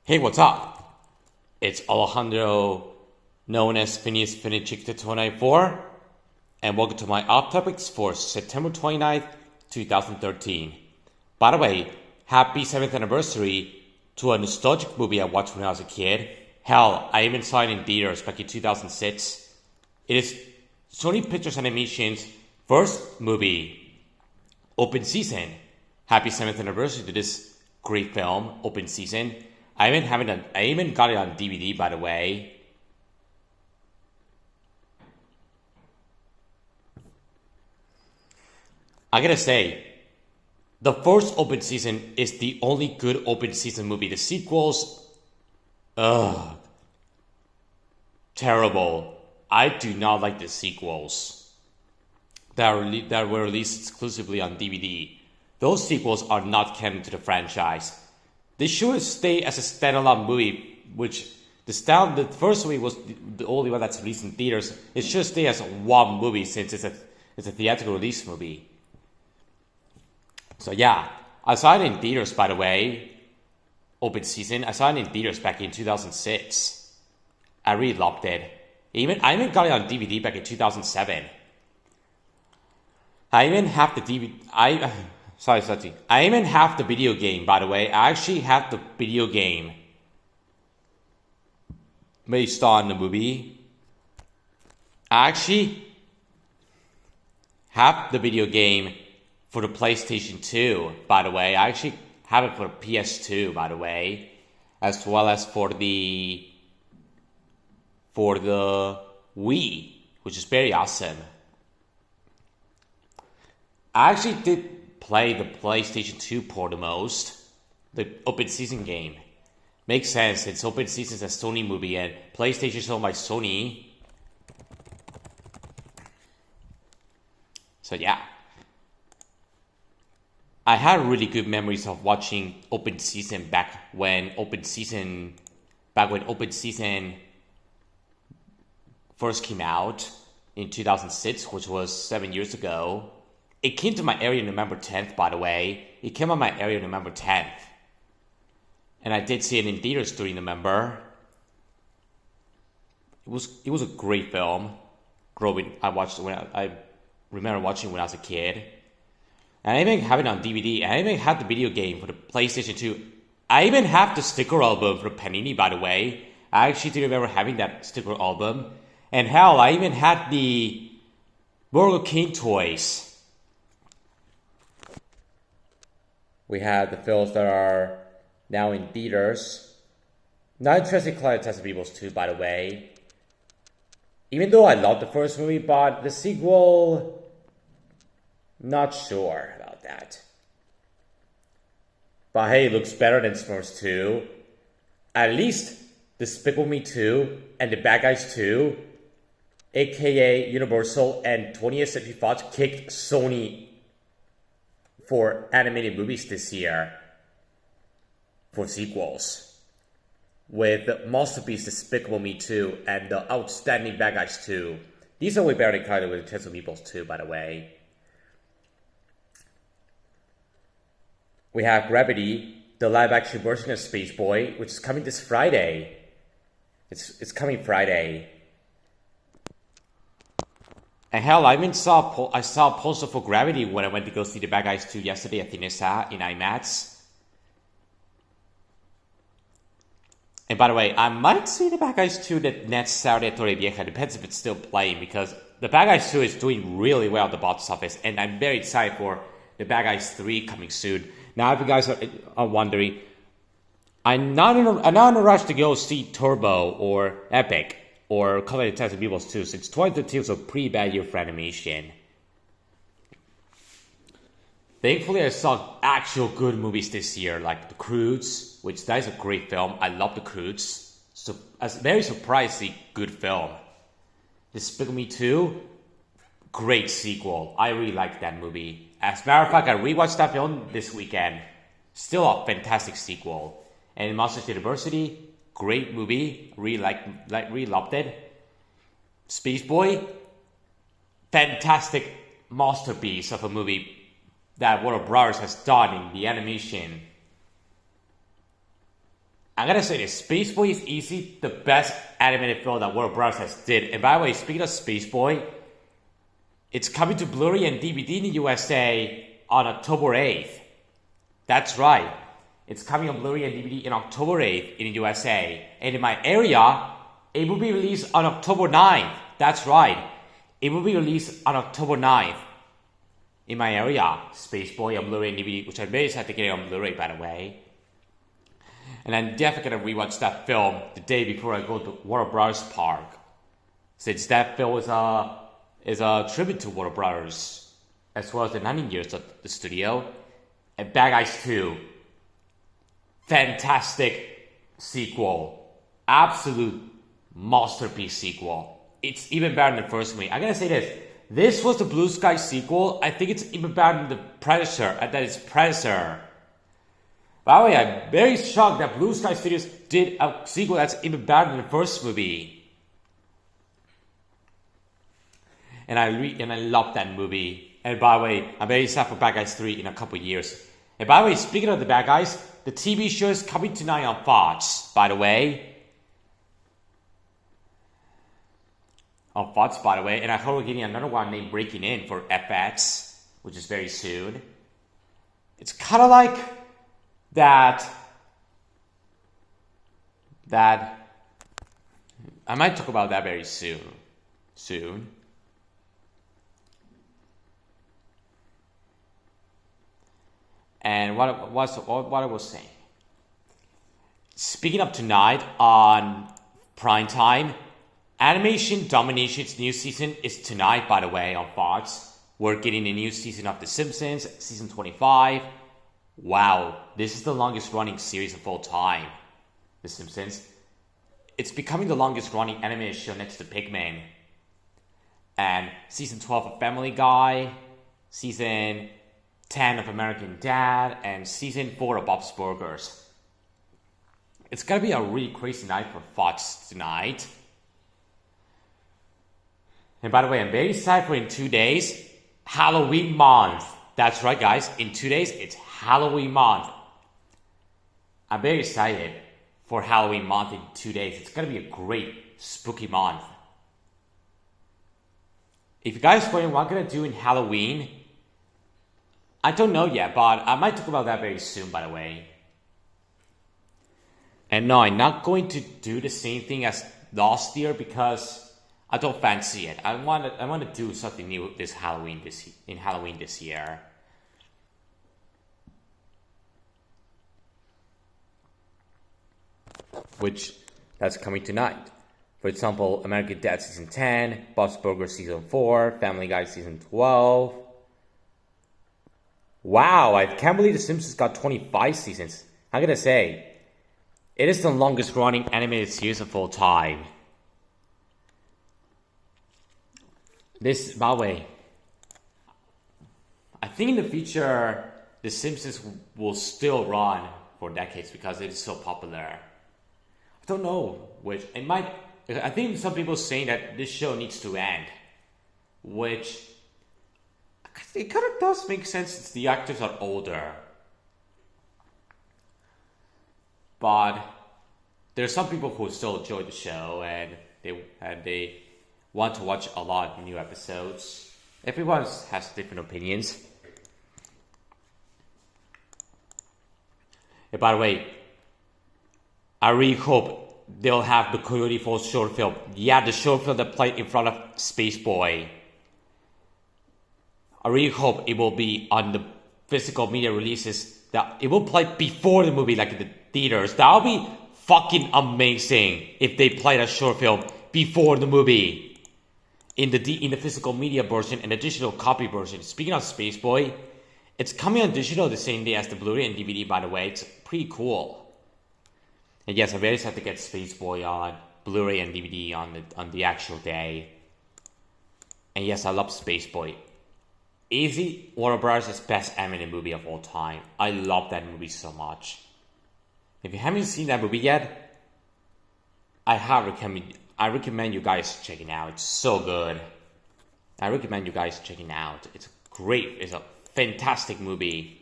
Hey, what's up? It's Alejandro, known as Phineas Finichicta 294, and welcome to my Offtopics for September 29th, 2013. By the way, happy 7th anniversary to a nostalgic movie I watched when I was a kid. Hell, I even saw it in theaters back in 2006. It is Sony Pictures Animation's first movie, Open Season. Happy 7th anniversary to this great film, Open Season. I even got it on DVD, by the way. I gotta say, the first Open Season is the only good Open Season movie. The sequels, terrible. I do not like the sequels that were released exclusively on DVD. Those sequels are not canon to the franchise. They should stay as a standalone movie, which the first movie was the only one that's released in theaters. It should stay as one movie since it's a theatrical release movie. So yeah, I saw it in theaters, by the way. Open Season. I saw it in theaters back in 2006. I really loved it. I even got it on DVD back in 2007. I even have the DVD. Sorry. I even have the video game, by the way. I actually have the video game based on the movie. I actually have the video game for the PlayStation 2, by the way. I actually have it for PS2, by the way, as well as for the Wii, which is very awesome. I actually did play the PlayStation 2 port the most, the Open Season game. Makes sense, it's Open Season is a Sony movie and PlayStation is owned by Sony. So yeah. I had really good memories of watching Open Season back when Open Season first came out in 2006, which was 7 years ago. It came to my area November 10th, by the way. It came on my area November 10th. And I did see it in theaters during November. It was a great film. I remember watching when I was a kid. And I even have it on DVD. And I even had the video game for the PlayStation 2. I even have the sticker album for Panini, by the way. I actually do remember having that sticker album. And hell, I even had the Burger King toys. We have the films that are now in theaters. Not interested in Cloud Test Peoples 2, by the way. Even though I love the first movie, but the sequel, not sure about that. But hey, it looks better than Smurfs 2. At least Despicable Me 2 and The Bad Guys 2, aka Universal and 20th Century Fox, kicked Sony for animated movies this year for sequels, with Masterpiece Despicable Me 2 and the outstanding Bad Guys 2. These are way better than Cloud with Test Peoples 2, by the way. We have Gravity, the live-action version of Space Boy, which is coming this Friday. It's coming Friday. And hell, I saw a poster for Gravity when I went to go see the Bad Guys 2 yesterday at Cinesa in IMAX. And by the way, I might see the Bad Guys 2 the next Saturday at Torrevieja. Depends if it's still playing, because the Bad Guys 2 is doing really well at the box office, and I'm very excited for the Bad Guys 3 coming soon. Now, if you guys are wondering, I'm not in a rush to go see Turbo or Epic or Call Test of Peoples 2, since 2013 was a pretty bad year for animation. Thankfully, I saw actual good movies this year, like The Croods, which that is a great film. I love The Croods. So, a very surprisingly good film. Despicable Me 2, great sequel. I really liked that movie. As a matter of fact, I rewatched that film this weekend. Still a fantastic sequel. And Monsters University, great movie. Really loved it. Space Boy, fantastic masterpiece of a movie that Warner Bros. Has done in the animation I gotta say this, Space Boy is easy the best animated film that Warner Bros. Has did. And by the way, speaking of Space Boy, it's coming to Blu-ray and DVD in the USA on October 8th. That's right. It's coming on Blu-ray and DVD in October 8th in the USA. And in my area, it will be released on October 9th. That's right. It will be released on October 9th. In my area, Space Boy on Blu-ray and DVD, which I'm very excited to get it on Blu-ray, by the way. And I'm definitely going to rewatch that film the day before I go to Warner Bros. Park. Since that film is a tribute to Warner Bros. As well as the 19 years of the studio. And Bad Guys 2. Fantastic sequel. Absolute masterpiece sequel. It's even better than the first movie. I gotta say this. This was the Blue Sky sequel. I think it's even better than the Predator. That is Predator. By the way, I'm very shocked that Blue Sky Studios did a sequel that's even better than the first movie. And I love that movie. And by the way, I'm very excited for Bad Guys 3 in a couple years. And by the way, speaking of the Bad Guys, the TV show is coming tonight on Fox, by the way. On Fox, by the way. And I hope we're getting another one named Breaking In for FX, which is very soon. It's kind of like that I might talk about that very soon. And what I was saying. Speaking of tonight on prime time, Animation Domination's new season is tonight, by the way, on Fox. We're getting a new season of The Simpsons, season 25. Wow, this is the longest running series of all time, The Simpsons. It's becoming the longest running animated show next to Pigman. And season 12 of Family Guy, season 10 of American Dad, and season 4 of Bob's Burgers. It's gonna be a really crazy night for Fox tonight. And by the way, I'm very excited for in 2 days, Halloween month. That's right, guys. In 2 days, it's Halloween month. I'm very excited for Halloween month in 2 days. It's going to be a great spooky month. If you guys are wondering what I'm going to do in Halloween, I don't know yet, but I might talk about that very soon, by the way. And no, I'm not going to do the same thing as last year because I don't fancy it. I want to do something new this Halloween this year. Which that's coming tonight. For example, American Dad season 10, Bob's Burgers season 4, Family Guy season 12. Wow, I can't believe The Simpsons got 25 seasons. I'm gonna say, it is the longest running animated series of all time. This, by the way, I think in the future, The Simpsons will still run for decades because it is so popular. I don't know which, I think some people are saying that this show needs to end, which it kind of does make sense since the actors are older. But there are some people who still enjoy the show and they want to watch a lot of new episodes. Everyone has different opinions. And by the way, I really hope they'll have the Coyote Falls short film. Yeah, the short film that played in front of Space Boy. I really hope it will be on the physical media releases. That it will play before the movie, like in the theaters. That would be fucking amazing if they played a short film before the movie in the physical media version and the digital copy version. Speaking of Space Boy, it's coming on digital the same day as the Blu-ray and DVD. By the way, it's pretty cool. And yes, I'm very excited to get Space Boy on Blu-ray and DVD on the actual day. And yes, I love Space Boy. Easy Warner Bros.' best animated movie of all time. I love that movie so much. If you haven't seen that movie yet, I recommend you guys checking it out. It's so good. I recommend you guys checking it out. It's great. It's a fantastic movie.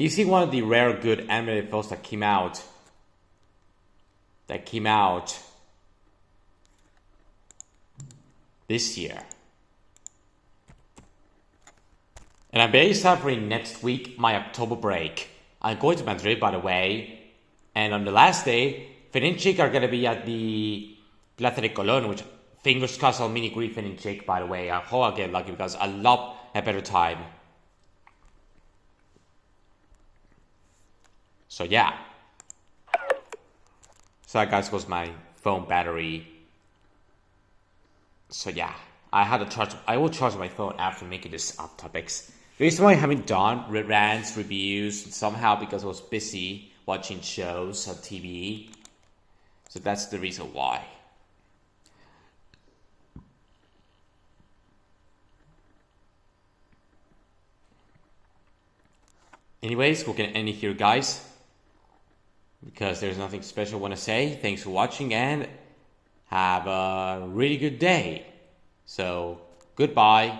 You see one of the rare good animated films that came out this year. And I'm very suffering next week, my October break. I'm going to Madrid, by the way. And on the last day, Fin and Chick are going to be at the Plaza de Colón, which fingers crossed I'll meet Fin and Chick, by the way. I hope I'll get lucky because I love a better time. So yeah. So that guys goes my phone battery. So yeah. I will charge my phone after making this Offtopics. The reason why I haven't done rants, reviews, somehow because I was busy watching shows on TV. So that's the reason why. Anyways, we're gonna end it here, guys. Because there's nothing special I want to say. Thanks for watching and have a really good day. So, goodbye.